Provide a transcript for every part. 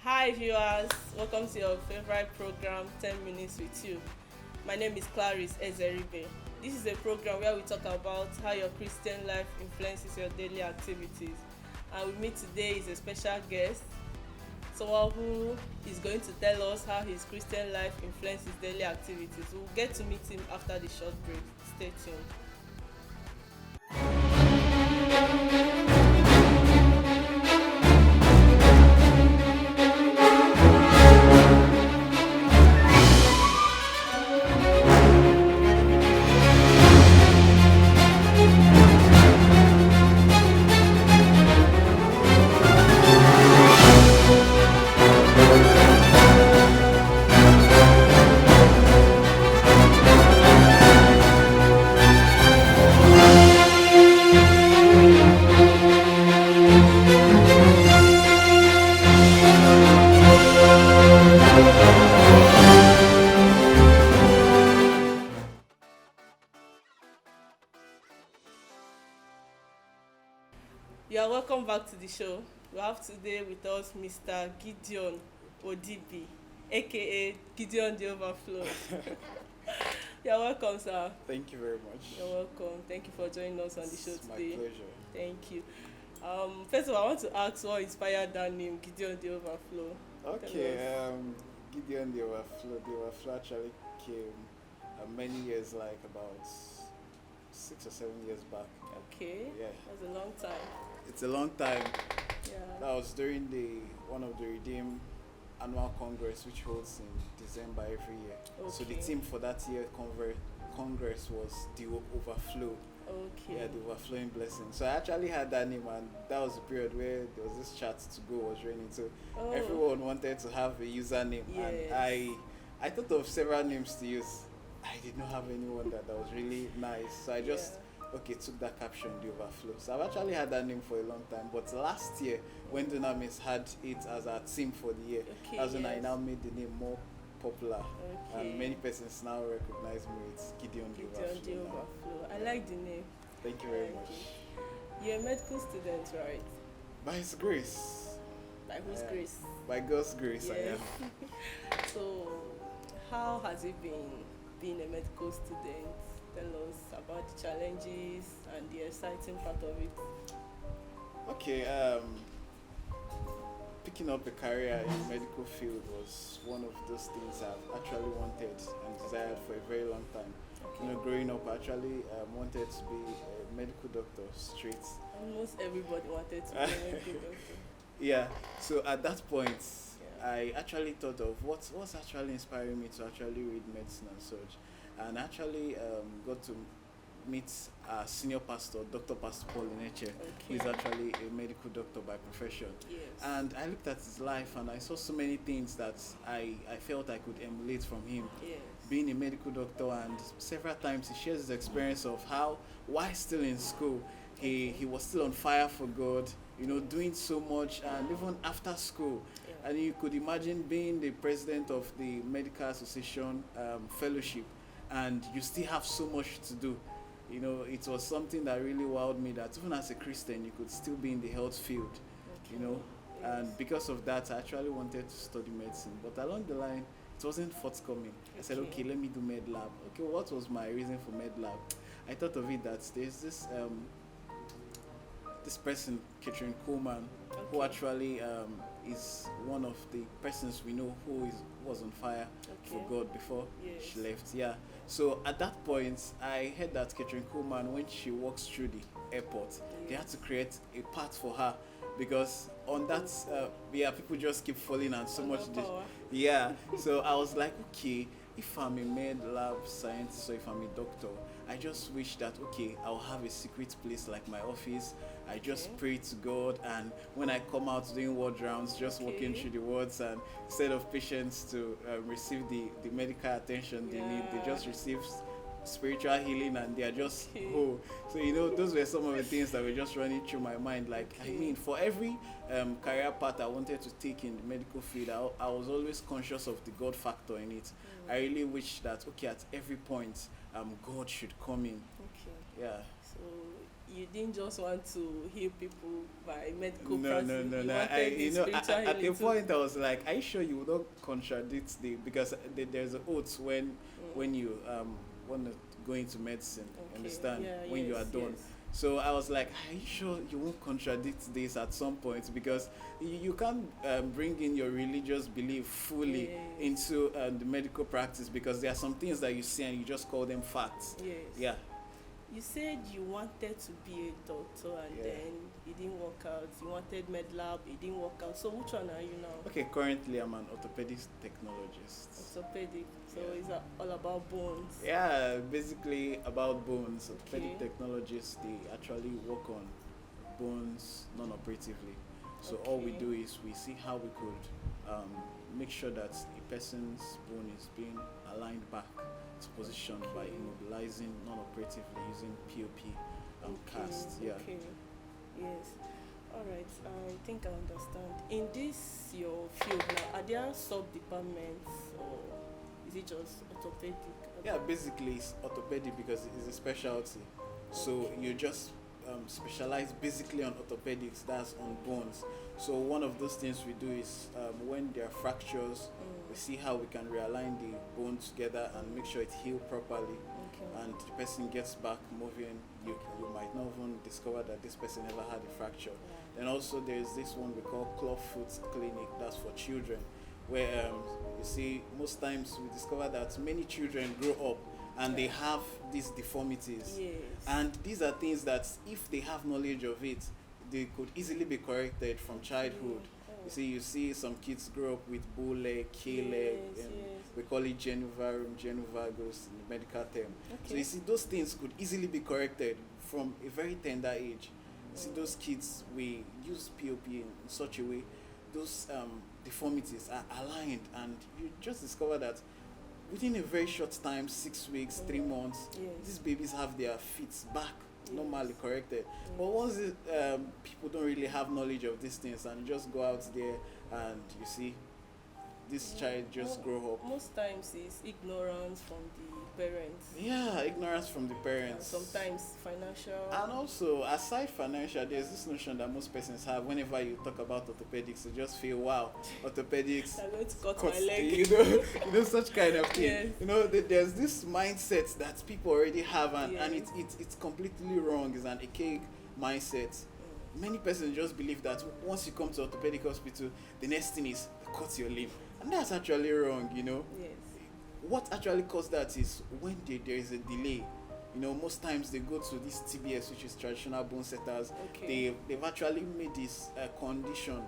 Hi viewers, welcome to your favorite program 10 minutes with you. My name is Clarice Ezeribe. This is a program where we talk about how your Christian life influences your daily activities. And with me today is a special guest, someone who is going to tell us how his Christian life influences daily activities. We'll get to meet him after the short break. Stay tuned. You are welcome back to the show. We have today with us Mr. Gideon Odibi, aka Gideon the Overflow. You're welcome, sir. Thank you very much. You're welcome. Thank you for joining us on the show It's today. my pleasure. Thank you. First of all, I want to ask what inspired that name, Gideon the Overflow. Okay, Gideon the Overflow. The Overflow actually came many years, like about 6 or 7 years back. Okay. Yeah, That's a long time. it's a long time. Yeah. That was during one of the Redeem Annual Congress, which holds in December every year. So the Okay. theme for that year Congress was the Overflow. Okay. Yeah, the overflowing blessing. So I actually had that name, and that was the period where there was this chat to go was raining. So Oh, everyone wanted to have a username, Yes. and I thought of several names to use. I did not have anyone that was really nice, so I just took that caption, the overflow. So I've actually had that name for a long time, but last year when Dunamis had it as our theme for the year, Okay, that's when I yes. now made the name more popular, Okay. and many persons now recognize me. It's Gideon the Gideon Overflow. the now. Overflow. I like the name. Thank you very Thank much. You're a medical student, right? By His grace, By whose Yeah. grace? by God's grace, I Yes. am. So, how has it been being a medical student? Tell us about the challenges and the exciting part of it. Okay, picking up a career in the medical field was one of those things I've actually wanted and desired for a very long time. You know, growing up, I actually wanted to be a medical doctor straight. Almost everybody wanted to be a medical doctor. Yeah, so at that point, Yeah. I actually thought of what's actually inspiring me to actually read medicine and such, and actually got to meet our senior pastor, Dr. Pastor Paul Ineche, who is Okay. actually a medical doctor by profession. Yes. And I looked at his life and I saw so many things that I felt I could emulate from him. Yes. Being a medical doctor, and several times he shares his experience of how, while still in school, he was still on fire for God, you know, doing so much, and even after school. Yeah. And you could imagine being the president of the Medical Association Fellowship, and you still have so much to do. You know, it was something that really wowed me, that even as a Christian, you could still be in the health field, you know. And Yes. because of that, I actually wanted to study medicine. But along the line, it wasn't forthcoming. I said, Okay. okay, let me do med lab. Okay, what was my reason for med lab? I thought of it that there's this person, Catherine Coleman, who Okay. actually is one of the persons we know who was on fire for Okay. God before Yes. she left. Yeah. So at that point, I heard that Catherine Coleman, when she walks through the airport, they had to create a path for her, because on that, people just keep falling and so much. Power. Yeah. So I was like, okay, if I'm a med lab scientist or if I'm a doctor, I just wish that, okay, I'll have a secret place like my office. I just Okay. pray to God, and when I come out doing ward rounds, just walking Okay. through the wards, and instead of patients to receive the medical attention they need, they just Yeah. receive spiritual healing, and they are just Okay. whole. So you know, those were some of the things that were just running through my mind. Like, I Okay. mean, for every career path I wanted to take in the medical field, I was always conscious of the God factor in it. I really wish that, okay, at every point, God should come in. Okay. Yeah. So you didn't just want to heal people by medical No, practice. no, no, You no. wanted the spiritual At a healing too. point, I was like, "Are you sure you would not contradict the?" Because there's an oath when you want to go into medicine. Okay. Understand Yeah. when you are Yes. done. Yes. So I was like, "Are you sure you won't contradict this at some point?" Because you can't bring in your religious belief fully Yes. into the medical practice, because there are some things that you see and you just call them facts. Yes. Yeah. You said you wanted to be a doctor and Yeah. then it didn't work out. You wanted med lab, it didn't work out. So which one are you now? Okay. Currently, I'm an orthopedic technologist. Orthopedic. So Yeah. it's all about bones. Yeah, basically about bones. Orthopedic Okay. technologists, they actually work on bones non-operatively. So all we Okay. do is we see how we could make sure that a person's bone is being aligned back to position by Okay. immobilizing non-operatively using POP cast. Yeah. Okay. Yes. All right. I think I understand. In this your field now, are there sub departments or is it just orthopedic? Yeah, basically it's orthopedic because it's a specialty. So Okay. you just specialize basically on orthopedics, that's on bones. So one of those things we do is when there are fractures, we see how we can realign the bone together and make sure it heals properly, Okay. and the person gets back moving. You might not even discover that this person ever had a fracture. Yeah. And also there's this one we call Clubfoot Clinic, that's for children, where you see most times we discover that many children grow up and they have these deformities. Yes. And these are things that if they have knowledge of it, they could easily be corrected from childhood. Oh. You see some kids grow up with bow leg, K leg, Yes, and yes. we call it genuvagos in the medical term. So Okay. you see those things could easily be corrected from a very tender age. You see those kids, we use POP in such a way, those deformities are aligned, and you just discover that within a very short time, 6 weeks, 3 months, Yes. these babies have their feet back normally Yes. corrected. Yes. But once people don't really have knowledge of these things, and you just go out there and you see this child just grow up. Most times it's ignorance from the parents. Yeah, ignorance from the And parents. sometimes financial. And also, aside financial, there's this notion that most persons have whenever you talk about orthopedics, you just feel, wow, orthopedics I'm going to cut cuts my leg. you know, such kind of thing. Yes. You know, there's this mindset that people already have, and Yes. it's completely wrong. It's an archaic mindset. Many persons just believe that once you come to orthopedic hospital, the next thing is cut your limb, and that's actually wrong. You know, Yes. what actually caused that is when there is a delay. You know, most times they go to this TBS, which is traditional bone setters. Okay. They've actually made this condition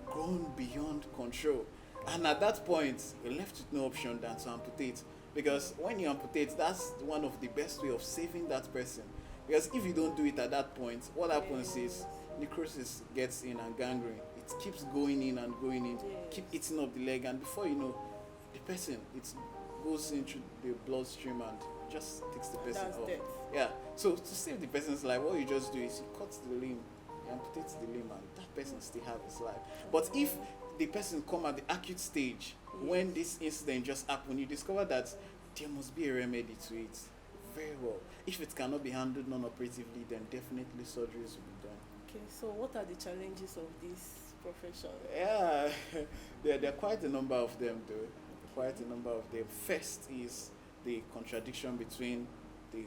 grown beyond control, and at that point you're left with no option than to amputate, because when you amputate, that's one of the best way of saving that person, because if you don't do it at that point, what happens is necrosis gets in and gangrene. It keeps going in and going in, keep eating up the leg, and before you know, the person, it goes into the bloodstream and just takes the person That's off. death. Yeah. So to save the person's life, what you just do is you cut the limb, you amputate the limb, and that person still have his life. But if the person come at the acute stage, when this incident just happened, you discover that there must be a remedy to it. Very well. If it cannot be handled non-operatively, then definitely surgeries will be done. Okay, so what are the challenges of this profession? Yeah, there are quite a number of them, though. Quite a number of them. First is the contradiction between the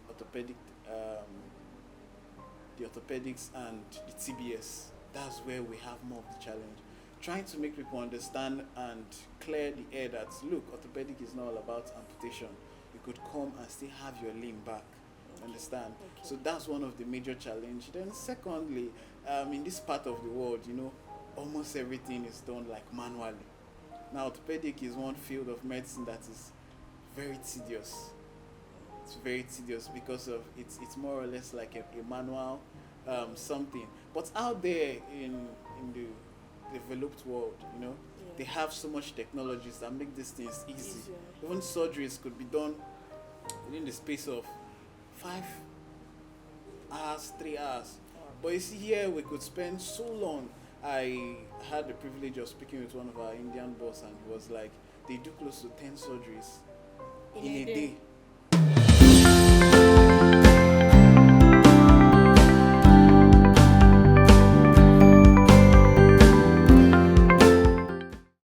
orthopedics and the TBS. That's where we have more of the challenge. Trying to make people understand and clear the air that, look, orthopedic is not all about amputation. You could come and still have your limb back. Understand? Okay. So that's one of the major challenge. Then secondly, in this part of the world, you know, almost everything is done like manually. Now, orthopedic is one field of medicine that is very tedious. It's very tedious because of it's more or less like a manual something. But out there in the developed world, you know, they have so much technologies that make these things easy. Easier. Even surgeries could be done within the space of 5 hours, 3 hours. But you see, here we could spend so long. I had the privilege of speaking with one of our Indian boss, and he was like, they do close to 10 surgeries in a day.